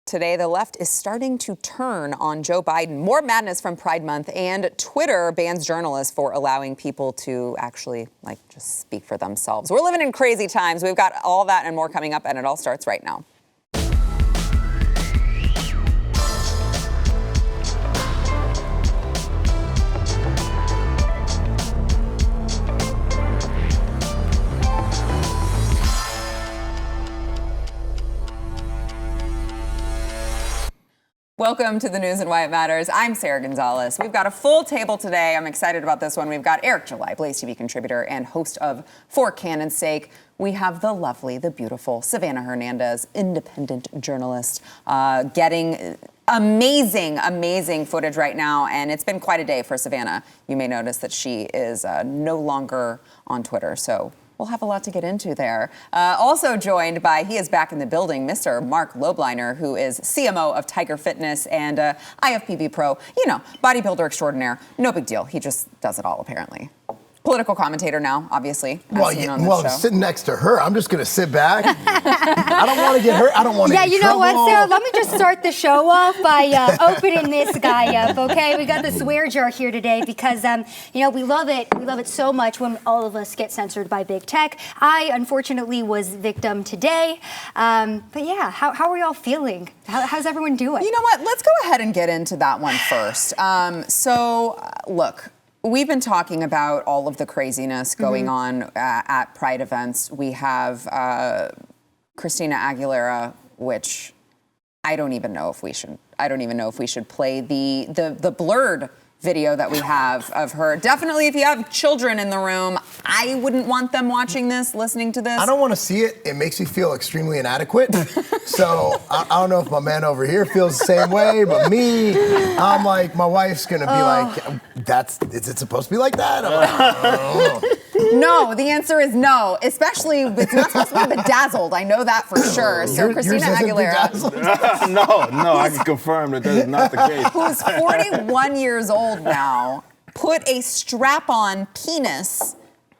Today, the left is starting to turn on Joe Biden. More madness from Pride Month, and Twitter bans journalists for allowing people to actually, just speak for themselves. We're living in crazy times. We've got all that and more coming up, and it all starts right now. Welcome to the news and why it matters. I'm Sarah Gonzalez. We've got a full table today. I'm excited about this one. We've got Eric July, BlazeTV contributor and host of For Cannon's Sake. We have the lovely, the beautiful Savannah Hernandez, independent journalist, getting amazing footage right now. And it's been quite a day for Savannah. You may notice that she is no longer on Twitter. So we'll have a lot to get into there. Also joined by, he is back in the building, Mr. Mark Lobliner, who is CMO of Tiger Fitness and IFBB Pro. You know, bodybuilder extraordinaire. No big deal. He just does it all, apparently. Political commentator now, obviously. Well, sitting next to her, I'm just going to sit back. I don't want to get hurt. I don't want to get in trouble. Yeah, you know what, Sarah? Let me just start the show off by opening this guy up, okay? We got the swear jar here today because, we love it. We love it so much when all of us get censored by big tech. I, unfortunately, was victim today. But yeah, how are y'all feeling? How's everyone doing? You know what? Let's go ahead and get into that one first. Look. We've been talking about all of the craziness going on at Pride events. We have Christina Aguilera, which I don't even know if we should play the blurred video that we have of her. Definitely, if you have children in the room, I wouldn't want them watching this, listening to this. I don't want to see it. It makes me feel extremely inadequate. So I don't know if my man over here feels the same way, but me, I'm like, my wife's going to be like, is it supposed to be like that? I'm like, I don't know. No, the answer is no. Especially, it's not supposed to be bedazzled. I know that for sure. So Christina Aguilera. No, I can confirm that is not the case. Who's 41 years old now, put a strap-on penis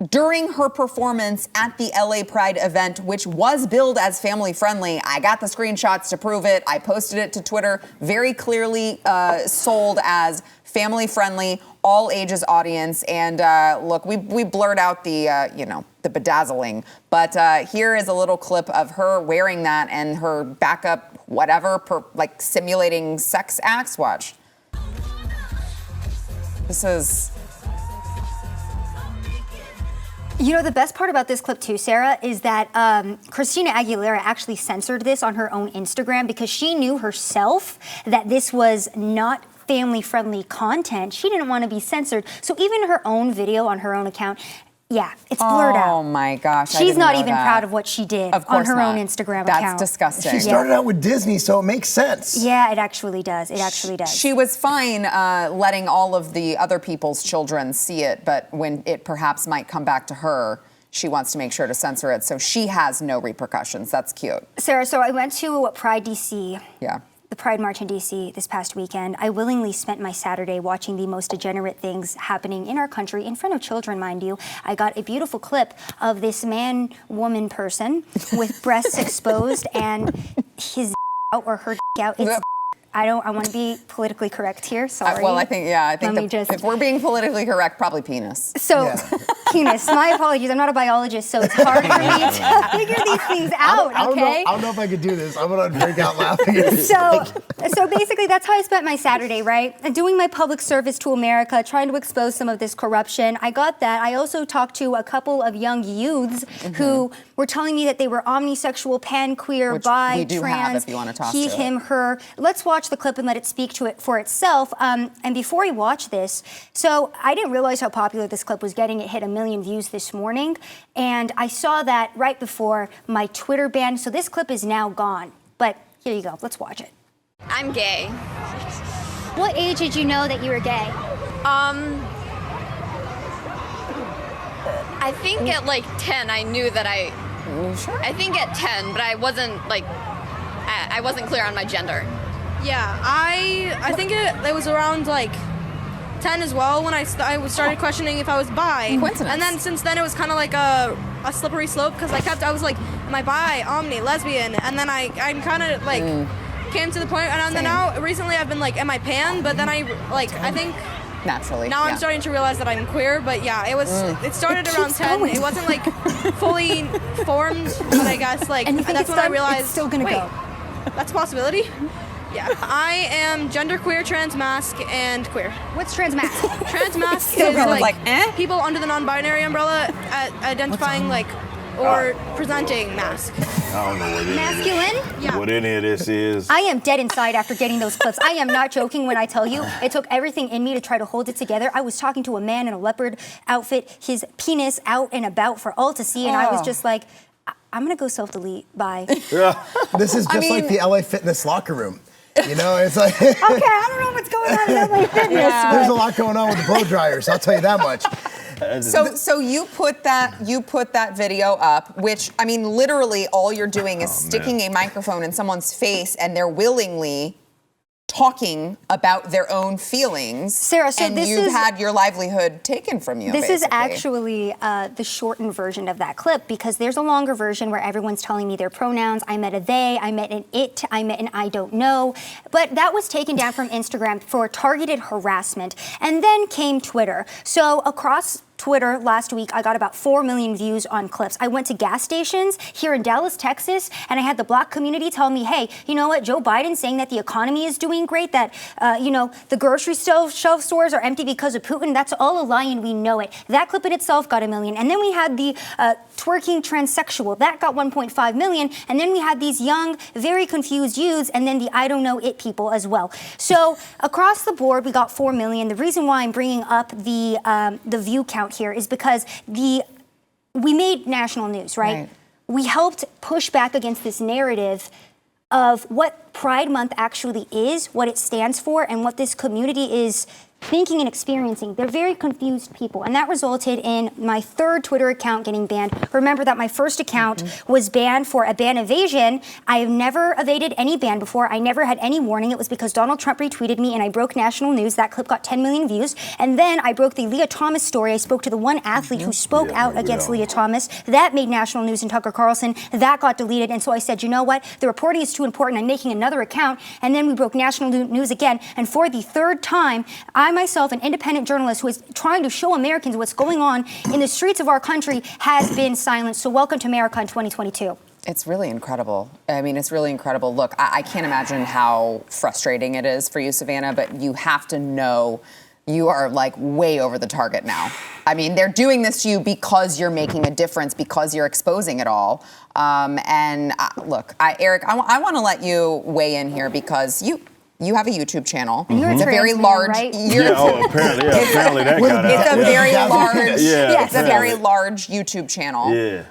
during her performance at the LA Pride event, which was billed as family-friendly. I got the screenshots to prove it. I posted it to Twitter, very clearly sold as family-friendly, all ages audience. And look, we blurred out the bedazzling. But here is a little clip of her wearing that and her backup, whatever, simulating sex acts. Watch. This is... You know, the best part about this clip too, Sarah, is that Christina Aguilera actually censored this on her own Instagram because she knew herself that this was not family-friendly content. She didn't want to be censored. So even her own video on her own account, yeah, it's blurred out. Oh my gosh. She's not even proud of what she did on her own Instagram account. That's disgusting. She started out with Disney, so it makes sense. Yeah, it actually does. It actually does. She was fine letting all of the other people's children see it, but when it perhaps might come back to her, she wants to make sure to censor it so she has no repercussions. That's cute. Sarah, so I went to Pride DC. Yeah. The Pride March in DC this past weekend. I willingly spent my Saturday watching the most degenerate things happening in our country, in front of children, mind you. I got a beautiful clip of this woman person with breasts exposed and his out or her out. It's I want to be politically correct here, sorry. I think if we're being politically correct, probably penis. So, penis, my apologies, I'm not a biologist, so it's hard for me to figure these things out, okay? I don't know if I could do this. I'm going to break out laughing. So basically, that's how I spent my Saturday, right? Doing my public service to America, trying to expose some of this corruption. I got that. I also talked to a couple of young youths who were telling me that they were omnisexual, pan-queer, bi, we do trans, have if you want to toss he, to him, her. Let's watch the clip and let it speak to it for itself. And before we watch this, so I didn't realize how popular this clip was getting. It hit 1 million views this morning. And I saw that right before my Twitter ban. So this clip is now gone. But here you go. Let's watch it. I'm gay. What age did you know that you were gay? I think at like 10 I knew that I think at 10, but I wasn't I wasn't clear on my gender. Yeah, I think it was around like 10 as well when I started questioning if I was bi. Coincidence. And then since then it was kind of like a slippery slope because I was like, am I bi, omni, lesbian? And then I'm kind of like came to the point, and then now recently I've been like, am I pan? But then I think naturally. now I'm starting to realize that I'm queer. But yeah, it started around 10. It wasn't like fully formed, but I guess like And you think that's when I realized it's still gonna go. That's a possibility. Yeah, I am genderqueer, transmasc, and queer. What's transmasc? Transmasc Still is going like people under the non-binary umbrella identifying or presenting masc. I don't know what it is. Masculine? Yeah. What any of this is. I am dead inside after getting those clips. I am not joking when I tell you it took everything in me to try to hold it together. I was talking to a man in a leopard outfit, his penis out and about for all to see, and I was just like, I'm gonna go self-delete. Bye. This is just like the LA Fitness locker room. You know, it's like Okay, I don't know what's going on in LA Fitness. there's a lot going on with the blow dryers. I'll tell you that much. So you put that video up, which I mean, literally all you're doing is sticking a microphone in someone's face, and they're willingly talking about their own feelings. Sarah, so and this you've is- had your livelihood taken from you. This is basically. actually the shortened version of that clip, because there's a longer version where everyone's telling me their pronouns. I met a they, I met an it, I met an I don't know. But that was taken down from Instagram for targeted harassment. And then came Twitter. So across Twitter last week, I got about 4 million views on clips. I went to gas stations here in Dallas, Texas, and I had the Black community tell me, hey, you know what, Joe Biden's saying that the economy is doing great, that, the grocery shelf stores are empty because of Putin. That's all a lie, and we know it. That clip in itself got 1 million. And then we had the twerking transsexual. That got 1.5 million. And then we had these young, very confused youths, and then the I don't know it people as well. So across the board, we got 4 million. The reason why I'm bringing up the view count here is because we made national news, right? We helped push back against this narrative of what Pride Month actually is, what it stands for, and what this community is thinking and experiencing. They're very confused people, and that resulted in my third Twitter account getting banned. Remember that my first account was banned for a ban evasion. I have never evaded any ban before. I never had any warning. It was because Donald Trump retweeted me and I broke national news. That clip got 10 million views. And then I broke the Leah Thomas story. I spoke to the one athlete who spoke out against Leah Thomas. That made national news in Tucker Carlson. That got deleted. And so I said, you know what? The reporting is too important. I'm making another account. And then we broke national news again. And for the third time, I myself, an independent journalist who is trying to show Americans what's going on in the streets of our country, has been silenced. So welcome to America in 2022. It's really incredible. I mean, it's really incredible. Look, I can't imagine how frustrating it is for you, Savannah, but you have to know you are like way over the target now. I mean, they're doing this to you because you're making a difference, because you're exposing it all. Look, Eric, I want to let you weigh in here because you have a YouTube channel. You're It's a very large. right? Apparently that got out. It's a very large. Yeah, it's a very large YouTube channel. Yeah.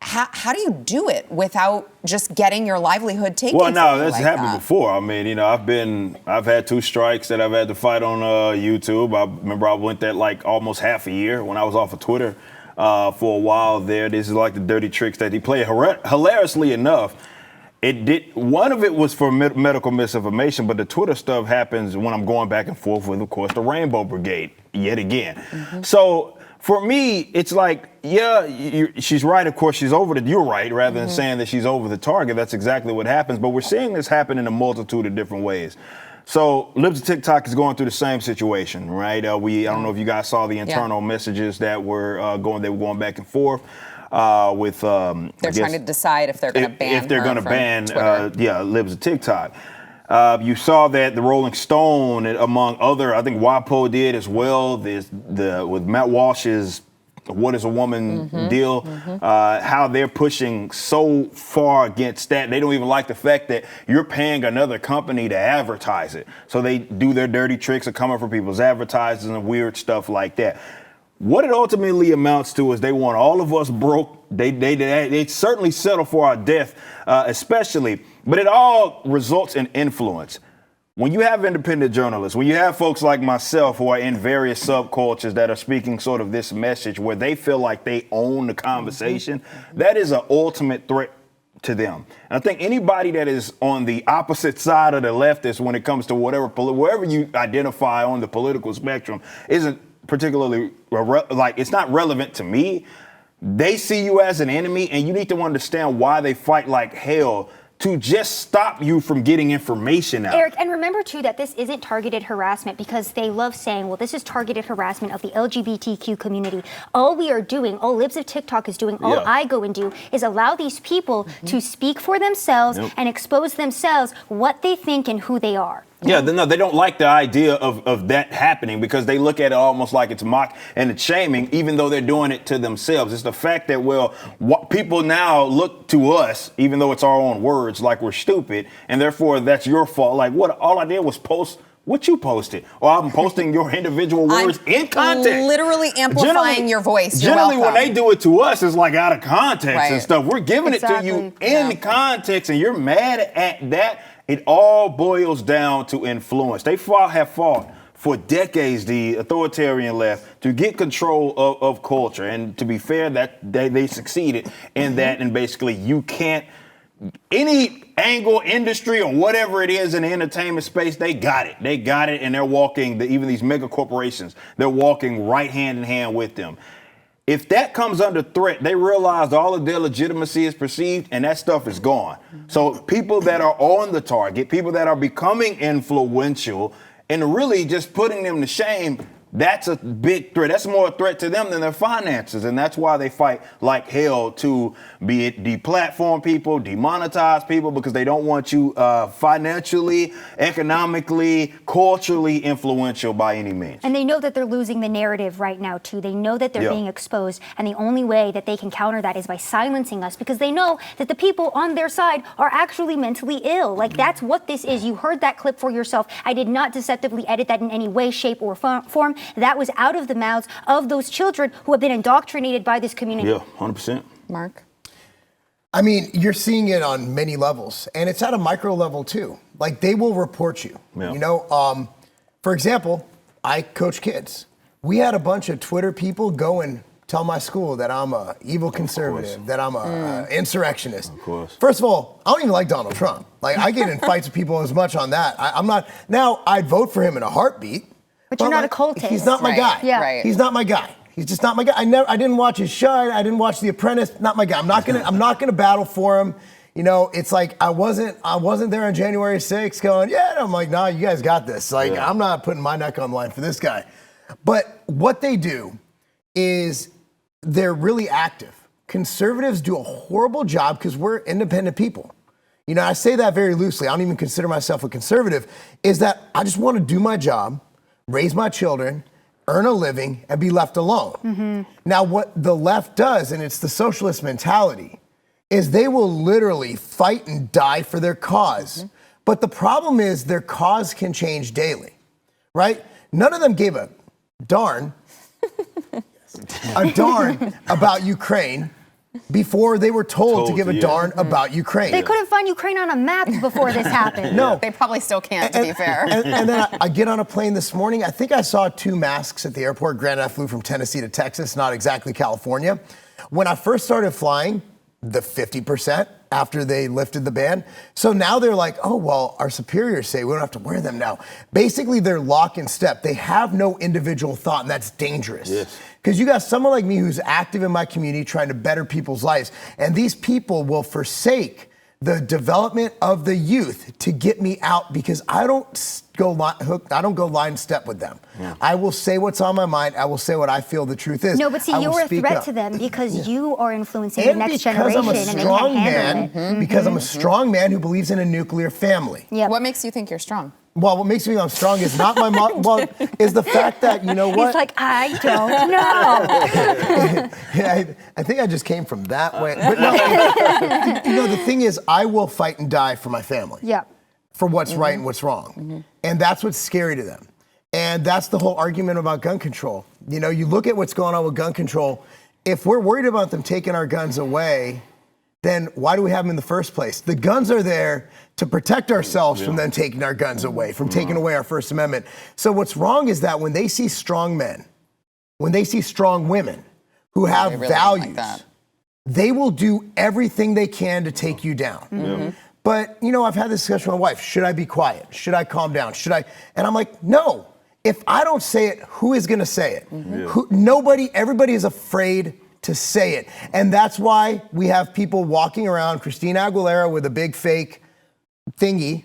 How do you do it without just getting your livelihood taken? Well, no, from you that's like happened that? before. I mean, I've had 2 strikes that I've had to fight on YouTube. I remember I went that like almost half a year when I was off of Twitter for a while there. This is like the dirty tricks that he played. Hilariously enough, one of it was for medical misinformation, but the Twitter stuff happens when I'm going back and forth with, of course, the Rainbow Brigade yet again. So for me, it's like, she's right. Of course, she's over you're right. Rather than saying that she's over the target, that's exactly what happens. But we're seeing this happen in a multitude of different ways. So Libs of TikTok is going through the same situation, right? I don't know if you guys saw the internal messages that were going back and forth. They're trying to decide if they're going to ban if they're going to ban Libs of TikTok. You saw that the Rolling Stone, among other, I think WAPO did as well. With Matt Walsh's "What Is a Woman" deal, how they're pushing so far against that. They don't even like the fact that you're paying another company to advertise it. So they do their dirty tricks of coming for people's advertisers and weird stuff like that. What it ultimately amounts to is they want all of us broke. They certainly settle for our death, especially. But it all results in influence. When you have independent journalists, when you have folks like myself who are in various subcultures that are speaking sort of this message where they feel like they own the conversation, that is an ultimate threat to them. And I think anybody that is on the opposite side of the leftist when it comes to wherever you identify on the political spectrum isn't particularly it's not relevant to me. They see you as an enemy, and you need to understand why they fight like hell to just stop you from getting information out. Eric, and remember too that this isn't targeted harassment, because they love saying, well, this is targeted harassment of the LGBTQ community. All we are doing, all Libs of TikTok is doing, all I go and do is allow these people to speak for themselves and expose themselves, what they think and who they are. Yeah, no, they don't like the idea of that happening, because they look at it almost like it's mock and it's shaming, even though they're doing it to themselves. It's the fact that, people now look to us, even though it's our own words, like we're stupid, and therefore that's your fault. Like, all I did was post what you posted, or I'm posting your individual words in context. Literally amplifying your voice. Generally, when they do it to us, it's like out of context and stuff. We're giving it to you in context, and you're mad at that. It all boils down to influence. They have fought for decades, the authoritarian left, to get control of culture. And to be fair, that they succeeded in that. And basically, you can't, any angle, industry, or whatever it is in the entertainment space, they got it. They got it, and they're walking, even these mega corporations, they're walking right hand in hand with them. If that comes under threat, they realize all of their legitimacy is perceived, and that stuff is gone. So people that are on the target, people that are becoming influential and really just putting them to shame, that's a big threat. That's more a threat to them than their finances. And that's why they fight like hell to be it deplatform people, demonetize people, because they don't want you financially, economically, culturally influential by any means. And they know that they're losing the narrative right now, too. They know that they're being exposed. And the only way that they can counter that is by silencing us, because they know that the people on their side are actually mentally ill. Like, that's what this is. You heard that clip for yourself. I did not deceptively edit that in any way, shape, or form. That was out of the mouths of those children who have been indoctrinated by this community. Yeah, 100%. Mark? I mean, you're seeing it on many levels, and it's at a micro level too. Like, they will report you. Yeah. You know, for example, I coach kids. We had a bunch of Twitter people go and tell my school that I'm a evil conservative, that I'm a insurrectionist. Of course. First of all, I don't even like Donald Trump. Like, I get in fights with people as much on that. I'm not. Now, I'd vote for him in a heartbeat. But you're not a cultist. He's not my guy. Yeah. Right. He's not my guy. He's just not my guy. I didn't watch his show. I didn't watch The Apprentice. Not my guy. I'm not gonna battle for him. You know, it's like I wasn't there on January 6th going, yeah. I'm like, nah, you guys got this. Like, I'm not putting my neck on the line for this guy. But what they do is they're really active. Conservatives do a horrible job because we're independent people. You know, I say that very loosely. I don't even consider myself a conservative. Is that I just want to do my job, raise my children, earn a living, and be left alone. Now, what the left does, and it's the socialist mentality, is they will literally fight and die for their cause. But the problem is their cause can change daily, right? None of them gave a darn about Ukraine before they were told to give a darn about Ukraine. They couldn't find Ukraine on a map before this happened. No. They probably still can't, to be fair. And then I get on a plane this morning. I think I saw 2 masks at the airport. Granted, I flew from Tennessee to Texas, not exactly California. When I first started flying, the 50% after they lifted the ban. So now they're like, oh, well, our superiors say we don't have to wear them now. Basically, they're lock and step. They have no individual thought, and that's dangerous. Yes. Because you got someone like me who's active in my community trying to better people's lives, and these people will forsake the development of the youth to get me out because I don't go line and step with them. I will say what's on my mind. I will say what I feel the truth is. No, but see, you're a threat to them because you are influencing the next generation, and they can't handle it. Because I'm a strong man who believes in a nuclear family. Yep. What makes you think you're strong? Well, what makes me think I'm strong is not my mom. Well, is the fact that, you know what? He's like, I don't know. Yeah, I think I just came from that way. But no, you know, the thing is, I will fight and die for my family. Yeah. For what's right and what's wrong. And that's what's scary to them. And that's the whole argument about gun control. You know, you look at what's going on with gun control. If we're worried about them taking our guns away, then why do we have them in the first place? The guns are there to protect ourselves from them taking our guns away, from taking away our First Amendment. So what's wrong is that when they see strong men, when they see strong women who have really values, like they will do everything they can to take you down. But, you know, I've had this discussion with my wife. Should I be quiet? Should I calm down? Should I? And I'm like, no. If I don't say it, who is going to say it? Everybody is afraid to say it. And that's why we have people walking around, Christina Aguilera with a big fake thingy,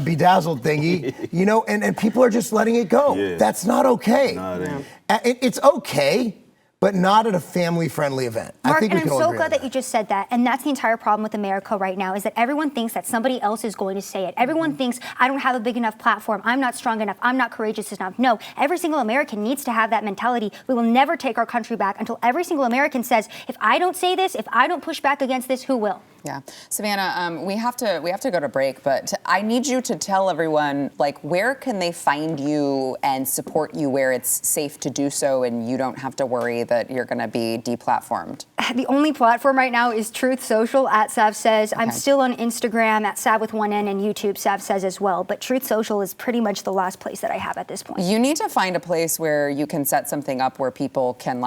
bedazzled thingy, you know, and people are just letting it go. Yeah. That's not okay. No, it ain't. It's okay, but not at a family-friendly event. Mark, I think and we can I'm all so agree glad on that you just said that. And that's the entire problem with America right now, is that everyone thinks that somebody else is going to say it. Everyone thinks, I don't have a big enough platform. I'm not strong enough. I'm not courageous enough. No, every single American needs to have that mentality. We will never take our country back until every single American says, if I don't say this, if I don't push back against this, who will? Yeah, Savannah, we have to go to break, but I need you to tell everyone, like, where can they find you and support you where it's safe to do so and you don't have to worry that you're going to be deplatformed? The only platform right now is Truth Social at Sav Says. Okay. I'm still on Instagram at Sav with one N and YouTube Sav Says as well. But Truth Social is pretty much the last place that I have at this point. You need to find a place where you can set something up where people can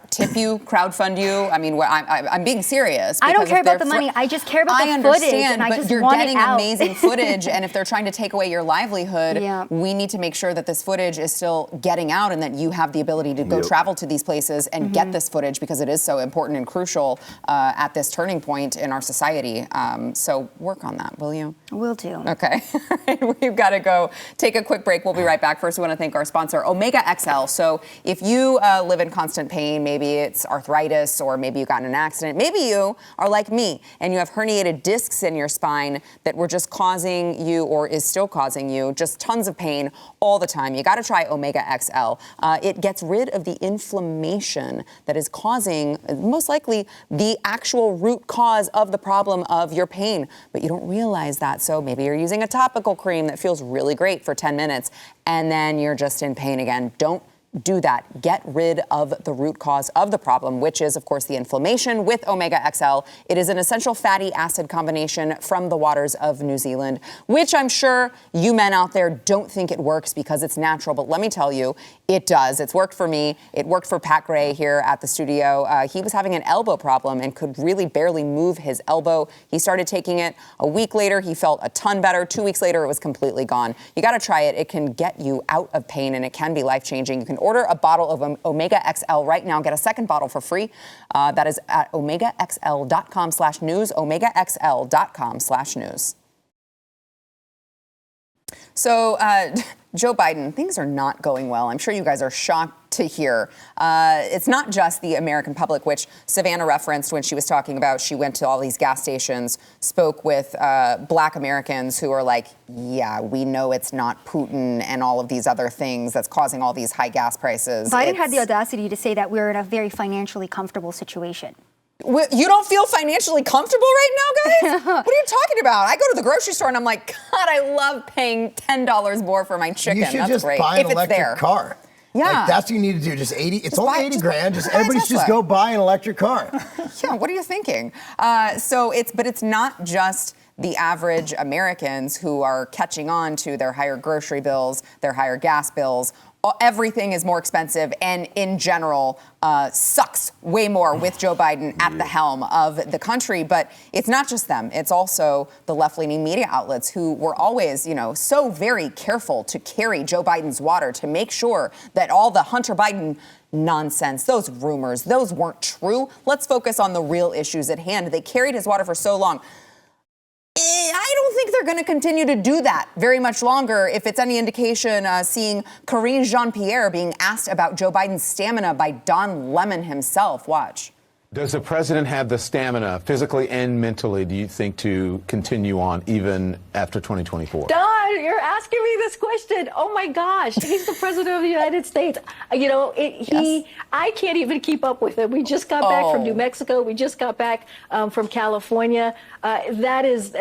tip you, crowdfund you. I mean, I'm being serious. I don't because care if they're about the money. I just care about the I footage, understand, and I but just you're want it getting out. amazing footage, and if they're trying to take away your livelihood, Yeah. we need to make sure that this footage is still getting out and that you have the ability to go travel to these places and get this footage because it is so important and crucial at this turning point in our society. So work on that, will you? Will do. Okay. We've got to go take a quick break. We'll be right back. First, we want to thank our sponsor, Omega XL. So if you live in constant pain, maybe it's arthritis or maybe you got in an accident, maybe you are like me and you have herniated discs in your spine that were just causing you or is still causing you just tons of pain all the time. You got to try Omega XL. It gets rid of the inflammation that is causing, most likely, the actual root cause of the problem of your pain, but you don't realize that. So maybe you're using a topical cream that feels really great for 10 minutes and then you're just in pain again. Don't do that. Get rid of the root cause of the problem, which is, of course, the inflammation with Omega XL. It is an essential fatty acid combination from the waters of New Zealand, which I'm sure you men out there don't think it works because it's natural. But let me tell you, it does. It's worked for me. It worked for Pat Gray here at the studio. He was having an elbow problem and could really barely move his elbow. He started taking it. A week later, he felt a ton better. 2 weeks later, it was completely gone. You got to try it. It can get you out of pain and it can be life-changing. You can order a bottle of Omega XL right now. Get a second bottle for free. That is at omegaxl.com/news, omegaxl.com/news. So, Joe Biden, things are not going well. I'm sure you guys are shocked to hear. It's not just the American public, which Savannah referenced when she was talking about she went to all these gas stations, spoke with black Americans who are like, yeah, we know it's not Putin and all of these other things that's causing all these high gas prices. Biden had the audacity to say that we're in a very financially comfortable situation. You don't feel financially comfortable right now, guys? What are you talking about? I go to the grocery store and I'm like, God, I love paying $10 more more my chicken. You should That's just great. buy an if it's there. electric car. Yeah. Like, that's what you need to do. Just 80. It's only 80 grand. Just buy a everybody should just Tesla. go buy an electric car. Yeah, what are you thinking? But it's not just the average Americans who are catching on to their higher grocery bills, their higher gas bills. Everything is more expensive and in general sucks way more with Joe Biden at the helm of the country. But it's not just them. It's also the left-leaning media outlets who were always, so very careful to carry Joe Biden's water to make sure that all the Hunter Biden nonsense, those rumors, those weren't true. Let's focus on the real issues at hand. They carried his water for so long. I don't think they're going to continue to do that very much longer. If it's any indication, seeing Karine Jean-Pierre being asked about Joe Biden's stamina by Don Lemon himself. Watch. Does the president have the stamina, physically and mentally, do you think, to continue on even after 2024? Don, you're asking me this question. Oh my gosh, he's the president of the United States. I can't even keep up with him. We just got back from New Mexico. We just got back from California. That is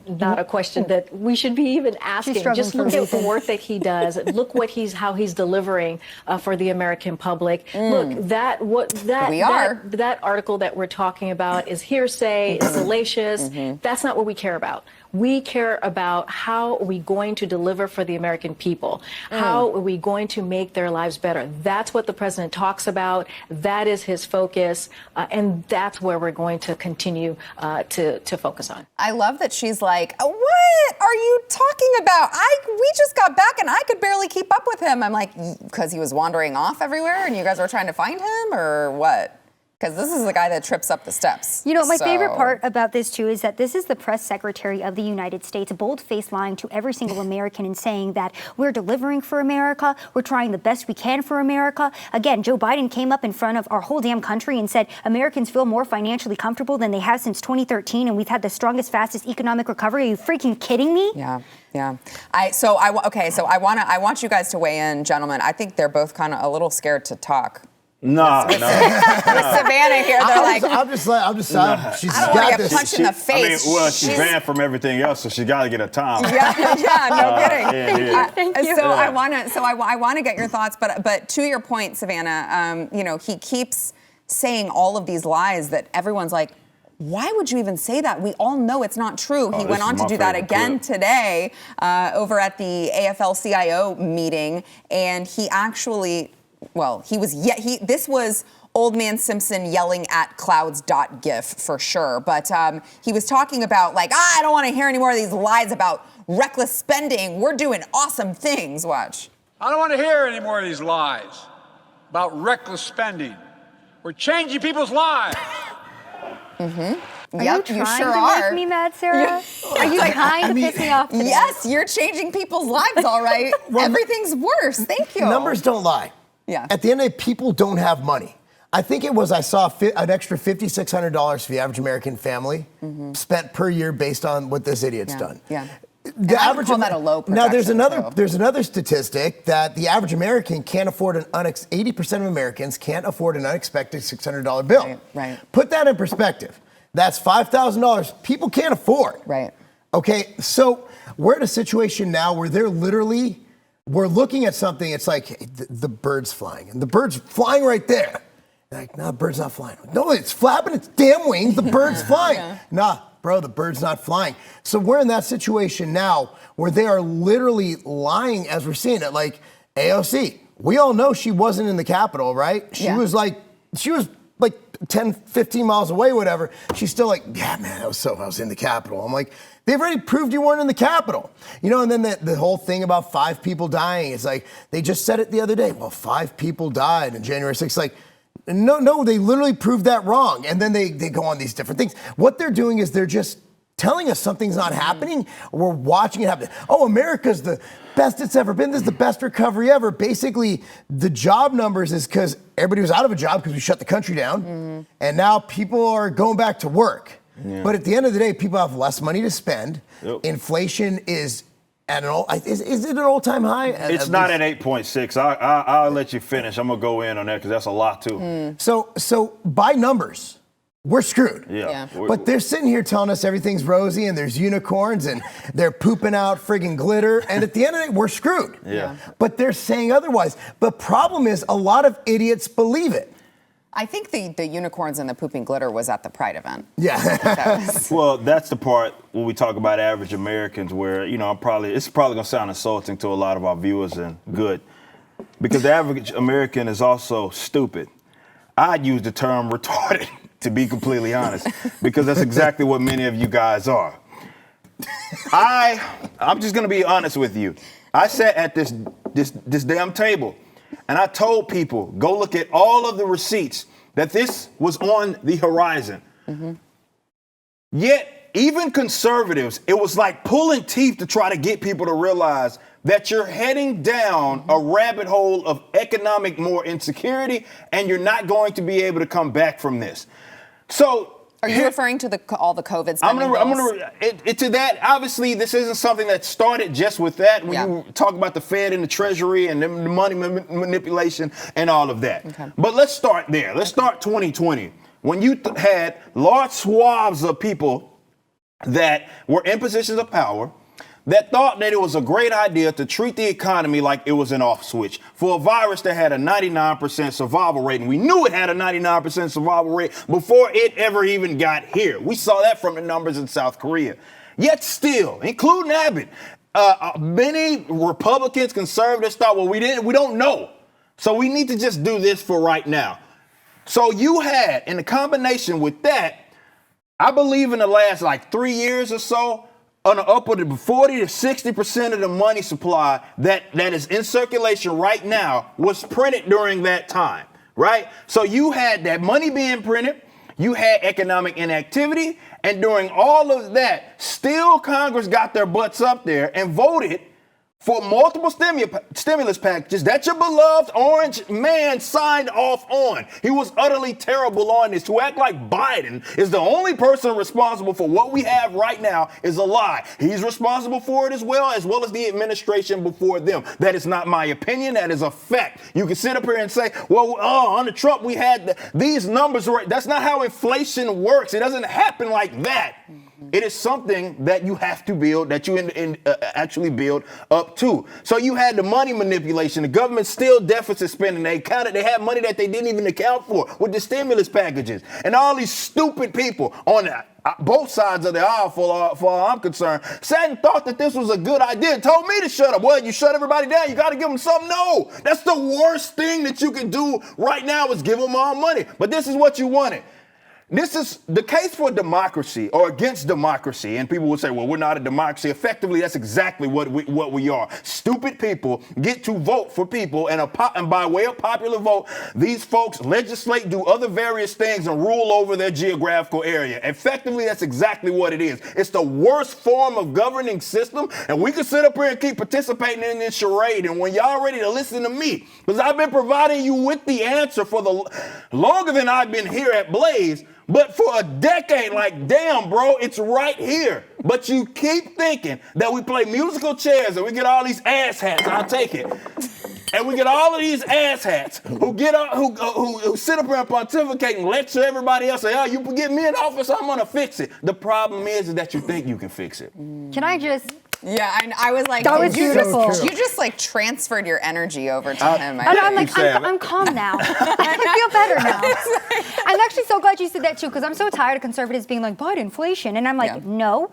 not a question that we should be even asking. Just look at the work that he does. Look how he's delivering for the American public. Look, that article that we're talking about is hearsay, is salacious. That's not what we care about. We care about how are we going to deliver for the American people? How are we going to make their lives better? That's what the president talks about. That is his focus. And that's where we're going to continue to focus on. I love that she's like, what are you talking about? We just got back and I could barely keep up with him. I'm like, because he was wandering off everywhere and you guys were trying to find him, or what? Because this is the guy that trips up the steps. You know, my favorite part about this, too, is that this is the press secretary of the United States, bold-faced lying to every single American and saying that we're delivering for America, we're trying the best we can for America. Again, Joe Biden came up in front of our whole damn country and said Americans feel more financially comfortable than they have since 2013, and we've had the strongest, fastest economic recovery. Are you freaking kidding me? Yeah. I want you guys to weigh in, gentlemen. I think they're both kind of a little scared to talk. No. With Savannah here, they're like, I'm just she's I don't want to get punched in the face. She's banned from everything else, so she got to get a time. Yeah, no kidding. Thank you. So I want to get your thoughts, but to your point, Savannah, he keeps saying all of these lies that everyone's like, why would you even say that? We all know it's not true. He went on to do that again today over at the AFL-CIO meeting, and he actually. Well, this was Old Man Simpson yelling at clouds.gif for sure. But he was talking about I don't want to hear any more of these lies about reckless spending. We're doing awesome things. Watch. I don't want to hear any more of these lies about reckless spending. We're changing people's lives. Are you trying to make me mad, Sarah? Are you trying to piss me off today? Yes, you're changing people's lives, all right. Everything's worse. Thank you. Numbers don't lie. Yeah. At the end of the day, people don't have money. I think it was I saw an extra $5,600 for the average American family spent per year based on what this idiot's done. Yeah. The average call that a low now there's another statistic that the average American can't afford 80% of Americans can't afford an unexpected $600 bill. Right. Put that in perspective. That's $5,000 people can't afford. Right. Okay, so we're at a situation now where we're looking at something, it's like, hey, the bird's flying, and the bird's flying right there. Like, no, the bird's not flying. No, it's flapping its damn wings, the bird's flying. Yeah. Nah, bro, the bird's not flying. So we're in that situation now where they are literally lying as we're seeing it. Like, AOC, we all know she wasn't in the Capitol, right? She was like 10, 15 miles away, whatever. She's still like, yeah, man, I was in the Capitol. I'm like, they've already proved you weren't in the Capitol. And then the whole thing about 5 people dying, it's like, they just said it the other day. Well, 5 people died on January 6th. Like, no, they literally proved that wrong. And then they go on these different things. What they're doing is they're just telling us something's not happening. We're watching it happen. Oh, America's the best it's ever been. This is the best recovery ever. Basically, the job numbers is because everybody was out of a job because we shut the country down. And now people are going back to work. Yeah. But at the end of the day, people have less money to spend. Yep. Inflation is at is it an all-time high? It's not at 8.6. I'll let you finish. I'm gonna go in on that because that's a lot too. So by numbers, we're screwed. Yeah. But they're sitting here telling us everything's rosy and there's unicorns and they're pooping out friggin' glitter. And at the end of the day, we're screwed. Yeah. But they're saying otherwise. The problem is a lot of idiots believe it. I think the unicorns and the pooping glitter was at the Pride event. Yeah. Well, that's the part when we talk about average Americans where, it's probably going to sound insulting to a lot of our viewers, and good. Because the average American is also stupid. I'd use the term retarded, to be completely honest, because that's exactly what many of you guys are. I'm just going to be honest with you. I sat at this damn table. And I told people, go look at all of the receipts, that this was on the horizon. Yet, even conservatives, it was like pulling teeth to try to get people to realize that you're heading down a rabbit hole of economic more insecurity, and you're not going to be able to come back from this. So, are you referring to all the COVID spending to that. Obviously, this isn't something that started just with that. When you talk about the Fed and the Treasury and the money manipulation and all of that. Okay. But let's start there. Let's start 2020. When you had large swaths of people that were in positions of power that thought that it was a great idea to treat the economy like it was an off switch for a virus that had a 99% survival rate. And we knew it had a 99% survival rate before it ever even got here. We saw that from the numbers in South Korea. Yet still, including Abbott, many Republicans, conservatives thought, well, we don't know. So we need to just do this for right now. So you had, in the combination with that, I believe in the last 3 years or so, on the upward of 40 to 60% of the money supply that is in circulation right now was printed during that time, right? So you had that money being printed, you had economic inactivity, and during all of that, still Congress got their butts up there and voted for multiple stimulus packages that your beloved orange man signed off on. He was utterly terrible on this. To act like Biden is the only person responsible for what we have right now is a lie. He's responsible for it as well as the administration before them. That is not my opinion. That is a fact. You can sit up here and say, well, under Trump, we had these numbers. That's not how inflation works. It doesn't happen like that. It is something that you have to build, that you actually build up to. So you had the money manipulation. The government still deficit spending. They had money that they didn't even account for with the stimulus packages. And all these stupid people on both sides of the aisle, for all I'm concerned, sat and thought that this was a good idea and told me to shut up. Well, you shut everybody down. You got to give them something. No, that's the worst thing that you can do right now is give them all money. But this is what you wanted. This is the case for democracy or against democracy. And people would say, well, we're not a democracy. Effectively, that's exactly what we are. Stupid people get to vote for people. And by way of popular vote, these folks legislate, do other various things, and rule over their geographical area. Effectively, that's exactly what it is. It's the worst form of governing system. And we can sit up here and keep participating in this charade. And when y'all ready to listen to me, because I've been providing you with the answer for longer than I've been here at Blaze. But for a decade, damn, bro, it's right here. But you keep thinking that we play musical chairs and we get all these ass hats. I'll take it. And we get all of these ass hats who sit up here and pontificate and lecture everybody else. Say, oh, you get me in office, I'm gonna fix it. The problem is that you think you can fix it. Can I just? Yeah, I was like, that was beautiful. You just transferred your energy over to him. I'm calm now. I feel better now. I'm actually so glad you said that too, because I'm so tired of conservatives being like, but inflation. And I'm like, no.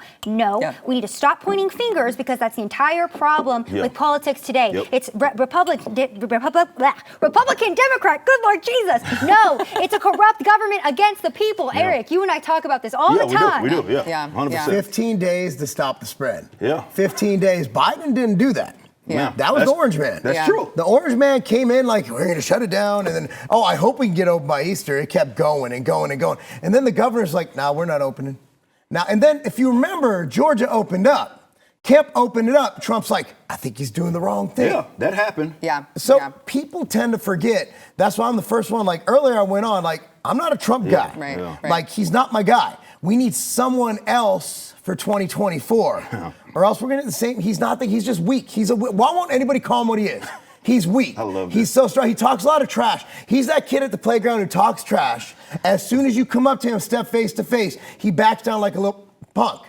We need to stop pointing fingers because that's the entire problem with politics today. It's Republican, Democrat, good Lord Jesus. No, it's a corrupt government against the people. Eric, you and I talk about this all the time. We do, 100%. 15 days to stop the spread. Yeah. 15 days. Biden didn't do that. Yeah. That was the Orange Man. That's true. The Orange Man came in like, we're going to shut it down. And then, I hope we can get open by Easter. It kept going and going and going. And then the governor's like, no, we're not opening. Now, and then if you remember, Georgia opened up. Kemp opened it up. Trump's like, I think he's doing the wrong thing. Yeah, that happened. Yeah. So people tend to forget. That's why I'm the first one. Earlier I went on, I'm not a Trump guy. Right. He's not my guy. We need someone else for 2024. Or else we're going to get the same. He's just weak. Why won't anybody call him what he is? He's weak. I love He's so strong. He talks a lot of trash. He's that kid at the playground who talks trash. As soon as you come up to him, step face to face, he backs down like a little punk.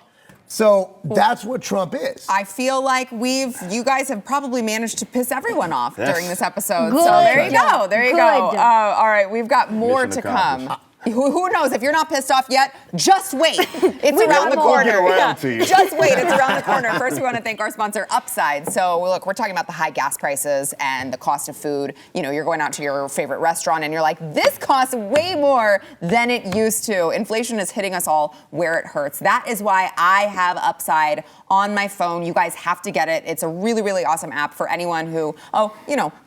So that's what Trump is. I feel like you guys have probably managed to piss everyone off during this episode. Good. So there you go. There you go. All right, we've got more Mission to accomplished. come. Who knows? If you're not pissed off yet, just wait. It's around the corner. To you. Just wait. It's around the corner. First, we want to thank our sponsor, Upside. So, look, we're talking about the high gas prices and the cost of food. You're going out to your favorite restaurant and you're like, this costs way more than it used to. Inflation is hitting us all where it hurts. That is why I have Upside on my phone. You guys have to get it. It's a really, really awesome app for anyone who,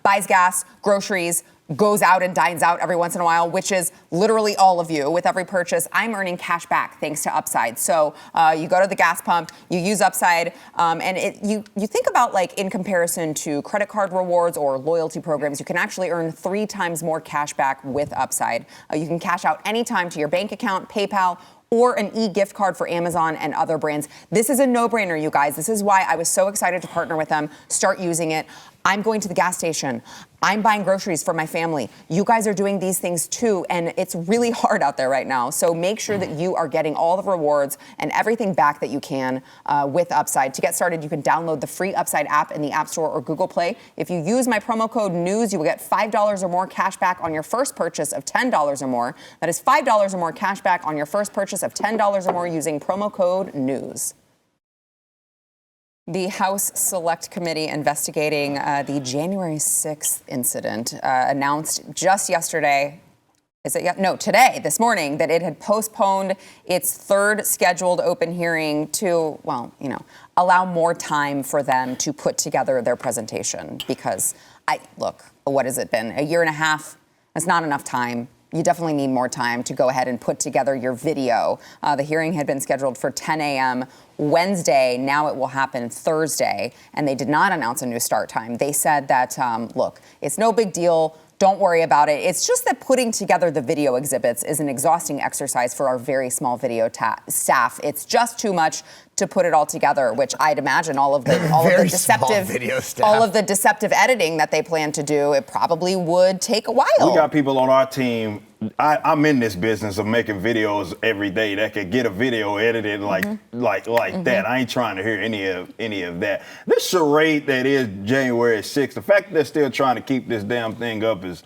buys gas, groceries, goes out and dines out every once in a while, which is literally all of you. With every purchase, I'm earning cash back thanks to Upside. So you go to the gas pump, you use Upside, and you think about in comparison to credit card rewards or loyalty programs, you can actually earn 3 times more cash back with Upside. You can cash out anytime to your bank account, PayPal, or an e-gift card for Amazon and other brands. This is a no-brainer, you guys. This is why I was so excited to partner with them, start using it. I'm going to the gas station. I'm buying groceries for my family. You guys are doing these things too, and it's really hard out there right now. So make sure that you are getting all the rewards and everything back that you can with Upside. To get started, you can download the free Upside app in the App Store or Google Play. If you use my promo code NEWS, you will get $5 or more cash back on your first purchase of $10 or more. That is $5 or more cash back on your first purchase of $10 or more using promo code NEWS. The House Select Committee investigating the January 6th incident announced just yesterday, today, this morning, that it had postponed its third scheduled open hearing to, allow more time for them to put together their presentation. Because, what has it been? A year and a half? That's not enough time. You definitely need more time to go ahead and put together your video. The hearing had been scheduled for 10 a.m. Wednesday. Now it will happen Thursday. And they did not announce a new start time. They said that, it's no big deal. Don't worry about it. It's just that putting together the video exhibits is an exhausting exercise for our very small video staff. It's just too much to put it all together, which I'd imagine all of the deceptive editing that they plan to do, it probably would take a while. We got people on our team. I'm in this business of making videos every day that could get a video edited like that. I ain't trying to hear any of that. This charade that is January 6th, the fact that they're still trying to keep this damn thing up is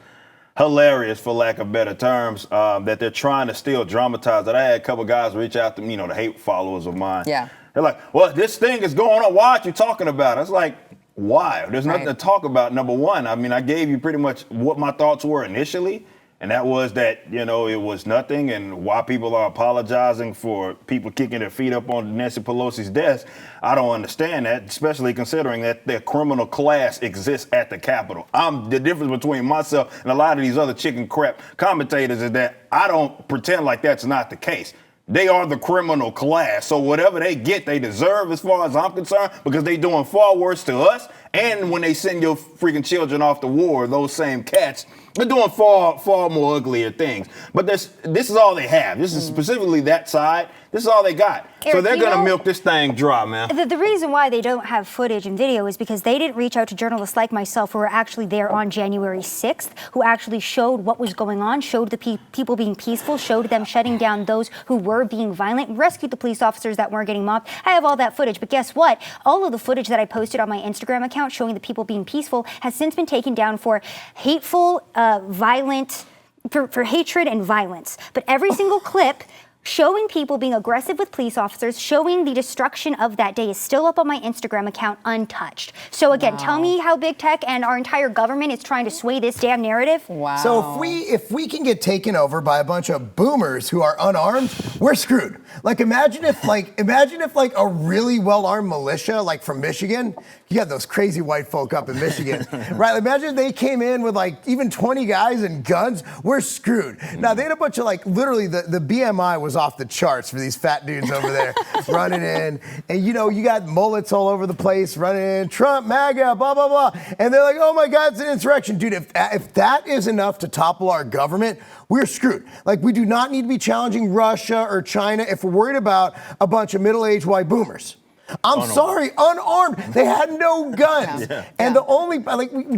hilarious, for lack of better terms, that they're trying to still dramatize it. I had a couple guys reach out to me, the hate followers of mine. Yeah. They're like, well, this thing is going on. Why aren't you talking about it? It's like, why? There's nothing to talk about, number one. I mean, I gave you pretty much what my thoughts were initially. And that was that, it was nothing, and why people are apologizing for people kicking their feet up on Nancy Pelosi's desk. I don't understand that, especially considering that their criminal class exists at the Capitol. The difference between myself and a lot of these other chicken crap commentators is that I don't pretend like that's not the case. They are the criminal class. So whatever they get, they deserve as far as I'm concerned, because they doing far worse to us. And when they send your freaking children off to war, those same cats, they're doing far, far more uglier things. But this is all they have. This is specifically that side. This is all they got. Eric, so they're going to milk this thing dry, man. The reason why they don't have footage and video is because they didn't reach out to journalists like myself who were actually there on January 6th, who actually showed what was going on, showed the people being peaceful, showed them shutting down those who were being violent, rescued the police officers that weren't getting mobbed. I have all that footage. But guess what? All of the footage that I posted on my Instagram account showing the people being peaceful has since been taken down for hateful, violent, for hatred and violence. But every single clip showing people being aggressive with police officers, showing the destruction of that day is still up on my Instagram account untouched. So again, tell me how big tech and our entire government is trying to sway this damn narrative. Wow. So if we can get taken over by a bunch of boomers who are unarmed, we're screwed. Imagine if a really well-armed militia, like from Michigan, you have those crazy white folk up in Michigan, right? Imagine if they came in with even 20 guys and guns. We're screwed. Now they had a bunch of literally the BMI was off the charts for these fat dudes over there running in, and you got mullets all over the place running in, Trump, MAGA, blah blah blah, and they're like, oh my God, it's an insurrection, dude. If that is enough to topple our government, we're screwed. We do not need to be challenging Russia or China if we're worried about a bunch of middle-aged white boomers. I'm sorry, unarmed. They had no guns. And the only, we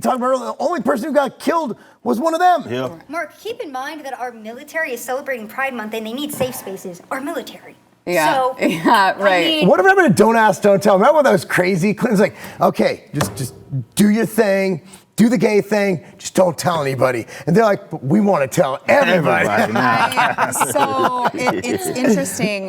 talked about earlier, the only person who got killed was one of them. Yeah. Mark, keep in mind that our military is celebrating Pride Month and they need safe spaces. Our military. Yeah. So, yeah, right. Whatever happened to don't ask, don't tell? Remember when that was crazy? Clinton's like, okay, just do your thing. Do the gay thing, just don't tell anybody. And they're like, but we want to tell everybody. So it's interesting.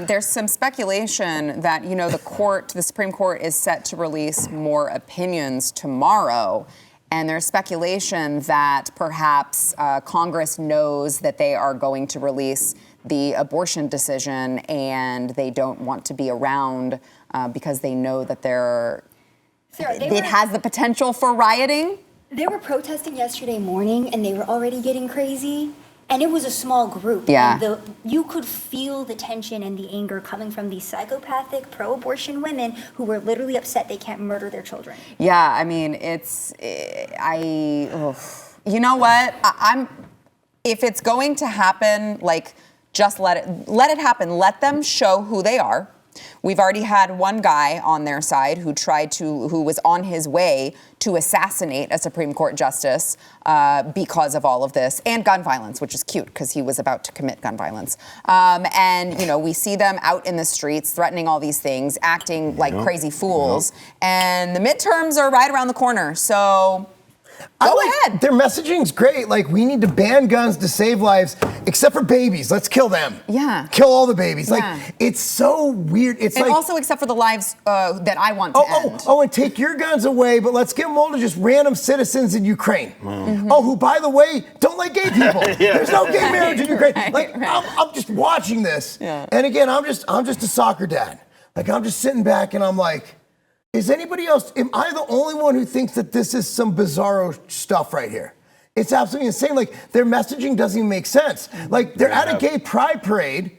There's some speculation that, the Supreme Court is set to release more opinions tomorrow. And there's speculation that perhaps Congress knows that they are going to release the abortion decision and they don't want to be around because they know that it has the potential for rioting? They were protesting yesterday morning and they were already getting crazy. And it was a small group. Yeah. And you could feel the tension and the anger coming from these psychopathic pro-abortion women who were literally upset they can't murder their children. Yeah, I mean, you know what? If it's going to happen, just let it happen. Let them show who they are. We've already had one guy on their side who was on his way to assassinate a Supreme Court justice because of all of this, and gun violence, which is cute because he was about to commit gun violence. We see them out in the streets threatening all these things, acting like crazy fools, and the midterms are right around the corner. So Go ahead. Their messaging's great. Like, we need to ban guns to save lives, except for babies. Let's kill them. Yeah. Kill all the babies. Yeah. Like, it's so weird. It's and like, also except for the lives that I want to end. and take your guns away, but let's give them all to just random citizens in Ukraine. Oh, who, by the way, don't like gay people. There's no gay marriage in Ukraine. I'm just watching this, and again, I'm just a soccer dad. Like, I'm just sitting back, and I'm like, is anybody else? Am I the only one who thinks that this is some bizarro stuff right here? It's absolutely insane. Like, their messaging doesn't even make sense. Like, they're at a gay pride parade,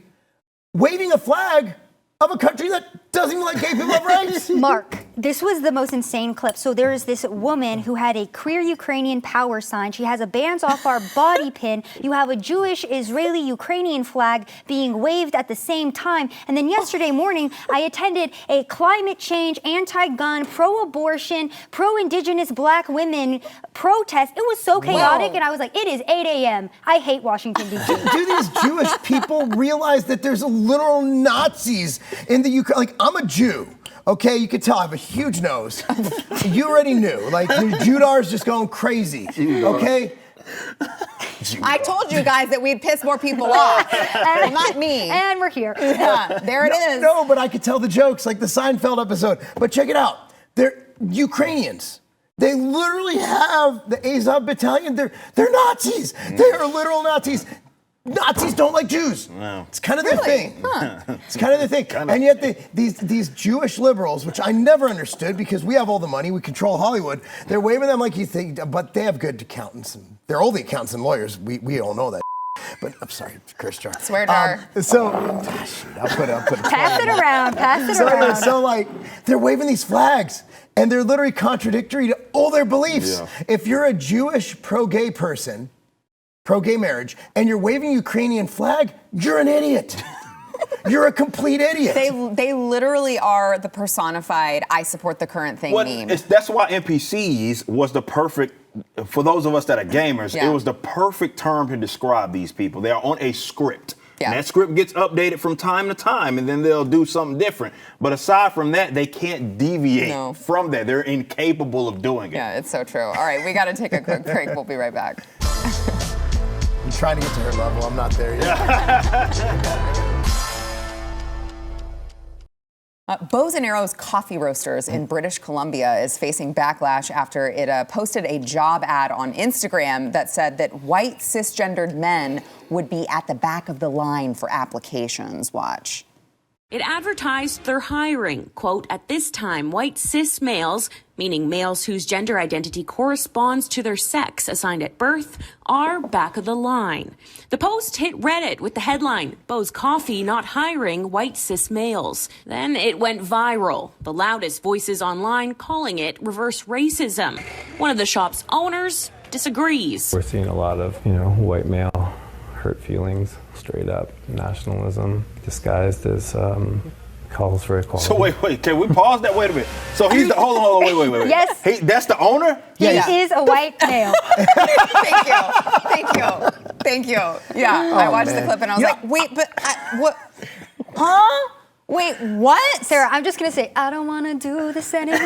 waving a flag of a country that doesn't even let gay people have rights. Mark, this was the most insane clip. So there is this woman who had a queer Ukrainian power sign. She has a bands off our body pin. You have a Jewish Israeli Ukrainian flag being waved at the same time. And then yesterday morning, I attended a climate change, anti-gun, pro-abortion, pro-indigenous black women protest. It was so chaotic, and I was like, it is 8 a.m. I hate Washington, D.C. Do these Jewish people realize that there's literal Nazis in the Ukraine? Like, I'm a Jew. Okay, you can tell I have a huge nose. You already knew. Like, the Judar's just going crazy. Okay? I told you guys that we'd piss more people off. Well, not me. And we're here. Yeah, there it is. No, but I could tell the jokes, like the Seinfeld episode. But check it out. They're Ukrainians. They literally have the Azov battalion. They're Nazis. They are literal Nazis. Nazis don't like Jews. No. It's kind of their thing. Huh. It's kind of their thing. And yet these Jewish liberals, which I never understood because we have all the money, we control Hollywood, they're waving them like you think, but they have good accountants. And they're all the accountants and lawyers. We all know that. But I'm sorry, Chris Jar. Swear jar. I'll put it. Pass it around. So like, they're waving these flags. And they're literally contradictory to all their beliefs. Yeah. If you're a Jewish pro-gay person, pro-gay marriage, and you're waving a Ukrainian flag, you're an idiot. You're a complete idiot. They literally are the personified "I support the current thing" meme. That's why NPCs was the perfect, for those of us that are gamers, it was the perfect term to describe these people. They are on a script. Yeah. And that script gets updated from time to time, and then they'll do something different. But aside from that, they can't deviate from that. They're incapable of doing it. Yeah, it's so true. All right, we got to take a quick break. We'll be right back. I'm trying to get to her level. I'm not there yet. Bows and Arrows Coffee Roasters in British Columbia is facing backlash after it posted a job ad on Instagram that said that white cisgendered men would be at the back of the line for applications. Watch. It advertised they're hiring, quote, at this time, white cis males, meaning males whose gender identity corresponds to their sex assigned at birth, are back of the line. The post hit Reddit with the headline, Bo's Coffee not hiring white cis males. Then it went viral, the loudest voices online calling it reverse racism. One of the shop's owners disagrees. We're seeing a lot of, white male hurt feelings, straight up nationalism disguised as calls for equality. So wait, can we pause that? Wait a minute. So he's the hold on, wait. Yes. That's the owner? He is a white male. Thank you. Yeah, I watched the clip and I was like, wait, but what? Huh? Wait, what? Sarah, I'm just going to say, I don't want to do this anymore.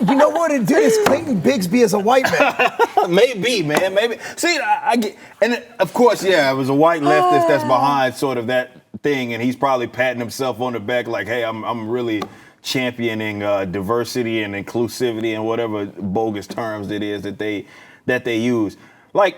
You know what it did is Clayton Bigsby as a white man. Maybe, man, maybe. See, I get, and of course, it was a white leftist that's behind sort of that thing, and he's probably patting himself on the back like, hey, I'm really championing diversity and inclusivity and whatever bogus terms it is that they use. Like,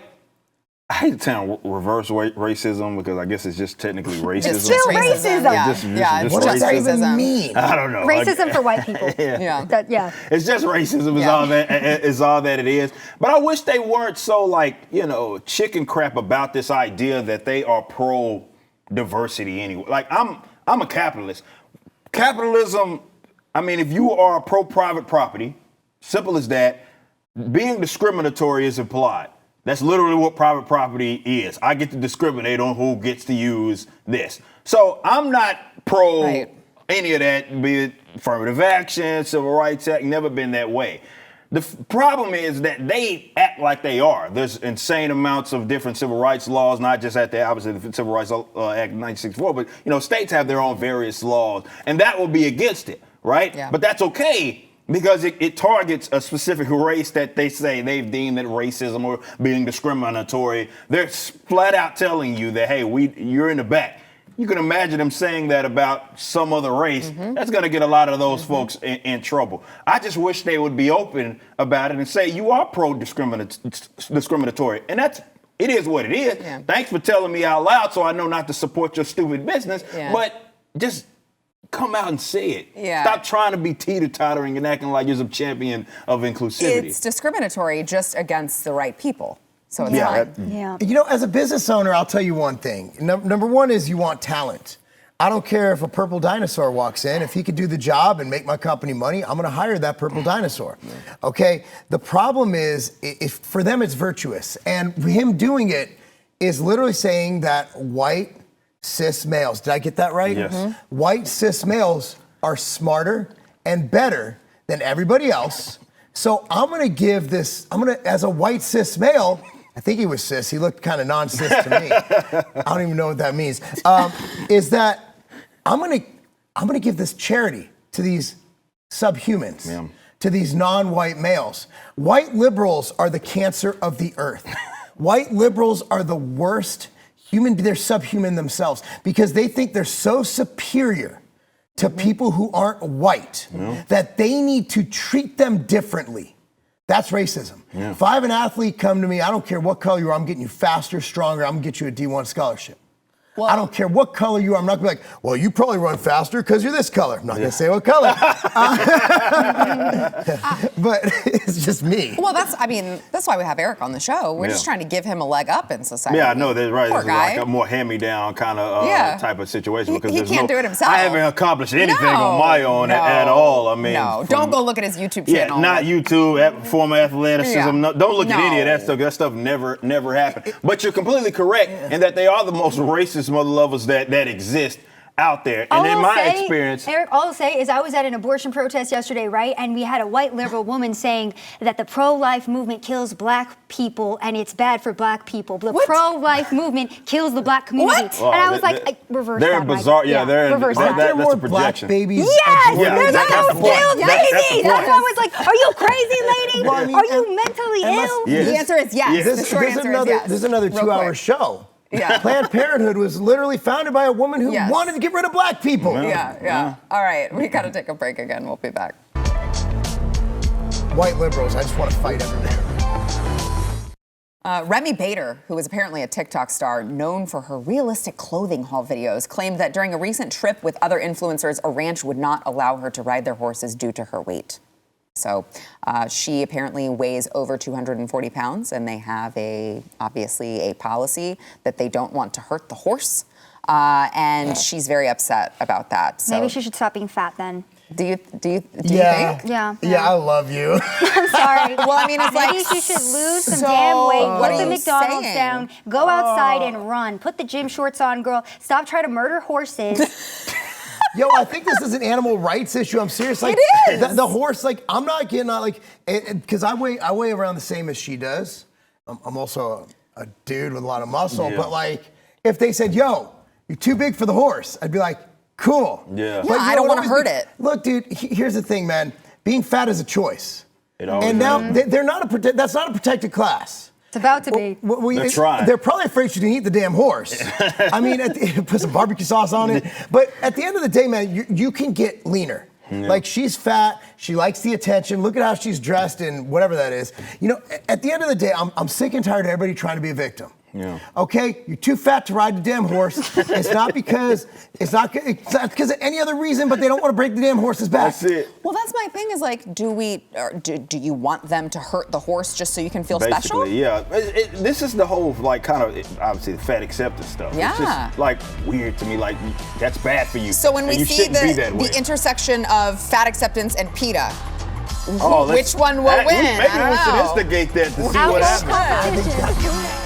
I hate the term reverse racism because I guess it's just technically racism. It's still racism. What does that even mean? I don't know. Racism for white people. It's just racism is all that it is. But I wish they weren't so chicken crap about this idea that they are pro diversity anyway. Like I'm a capitalist. Capitalism, I mean, if you are pro private property, simple as that, being discriminatory is implied. That's literally what private property is. I get to discriminate on who gets to use this. So I'm not pro any of that, be it affirmative action, civil rights act, never been that way. The problem is that they act like they are. There's insane amounts of different civil rights laws, not just at the Civil Rights Act 1964, but states have their own various laws, and that will be against it, right? Yeah. But that's okay Because it targets a specific race that they say they've deemed that racism or being discriminatory. They're flat out telling you that, hey, you're in the back. You can imagine them saying that about some other race. That's going to get a lot of those folks in trouble. I just wish they would be open about it and say you are pro-discriminatory. And it is what it is. Yeah. Thanks for telling me out loud so I know not to support your stupid business. Yeah. But just come out and say it. Yeah. Stop trying to be teeter-tottering and acting like you're some champion of inclusivity. It's discriminatory just against the right people. So it's fine. Yeah. You know, as a business owner, I'll tell you one thing. Number one is you want talent. I don't care if a purple dinosaur walks in. If he could do the job and make my company money, I'm going to hire that purple dinosaur. Okay? The problem is, for them, it's virtuous. And him doing it is literally saying that white cis males, did I get that right? Yes. White cis males are smarter and better than everybody else. So I'm going to give this, as a white cis male, I think he was cis. He looked kind of non-cis to me. I don't even know what that means. Is that I'm gonna give this charity to these subhumans, to these non-white males. White liberals are the cancer of the earth. White liberals are the worst human. They're subhuman themselves because they think they're so superior to people who aren't white that they need to treat them differently. That's racism. Yeah. If I have an athlete come to me, I don't care what color you are, I'm getting you faster, stronger, I'm gonna get you a D1 scholarship. Well, I don't care what color you are, I'm not gonna be like, well, you probably run faster because you're this color. I'm not gonna say what color. But it's just me. Well, that's why we have Eric on the show. We're just trying to give him a leg up in society. Yeah, I know that's right. Poor This guy. is like a more hand-me-down kind of type of situation because he can't do it himself. I haven't accomplished anything on my own at all. I mean, don't go look at his YouTube channel. Yeah, not YouTube, former athleticism. Yeah. No, don't look at any of that stuff. That stuff never happened. But you're completely correct in that they are the most racist mother lovers that exist out there. And in my experience, Eric, all I'll say is I was at an abortion protest yesterday, right? And we had a white liberal woman saying that the pro-life movement kills black people and it's bad for black people. The pro-life movement kills the black community. What? And I was like, reverse they're that. bizarre. They're reverse that. There are more that's a black projection. babies. Yes, aborted. they're the most killed babies. That's why I was like, are you crazy, lady? Well, I mean, are you mentally ill? Yes. The answer is yes. The short answer is yes. There's another Real 2-hour quick. show. Yeah. Planned Parenthood was literally founded by a woman who wanted to get rid of black people. Yeah. All right, we got to take a break again. We'll be back. White liberals, I just want to fight everywhere. Remy Bader, who is apparently a TikTok star known for her realistic clothing haul videos, claimed that during a recent trip with other influencers, a ranch would not allow her to ride their horses due to her weight. So she apparently weighs over 240 pounds, and they have obviously a policy that they don't want to hurt the horse. And she's very upset about that. So Maybe she should stop being fat then. Do you think? Yeah. Yeah, I love you. I'm sorry. Well, I mean, it's maybe like, she should lose some so damn weight. what Put are the you McDonald's saying? down. Go outside and run. Put the gym shorts on, girl. Stop trying to murder horses. Yo, I think this is an animal rights issue. I'm serious. Like, it is. The horse, like, I'm not getting on, like, because I weigh around the same as she does. I'm also a dude with a lot of muscle. Yeah. But, like, if they said, yo, you're too big for the horse, I'd be like, cool. Yeah. But I don't want to hurt it. Look, dude, here's the thing, man. Being fat is a choice. It always And now is. they're not that's not a protected class. It's about to be. They're trying. They're probably afraid you can eat the damn horse. I mean, put some barbecue sauce on it. But at the end of the day, man, you can get leaner. Yeah. Like, she's fat. She likes the attention. Look at how she's dressed and whatever that is. You know, at the end of the day, I'm sick and tired of everybody trying to be a victim. Yeah. Okay, you're too fat to ride the damn horse. It's not because of any other reason, but they don't want to break the damn horse's back. That's it. Well, that's my thing. Is like, do you want them to hurt the horse just so you can feel special? Basically, yeah. This is the whole, like, kind of, obviously, the fat acceptance stuff. Yeah. It's just, like, weird to me. Like, that's bad for you. So when we and you see shouldn't be that way. the intersection of fat acceptance and PETA, Oh, which one will win? Maybe I don't we should know. instigate that to see what happens. Competition.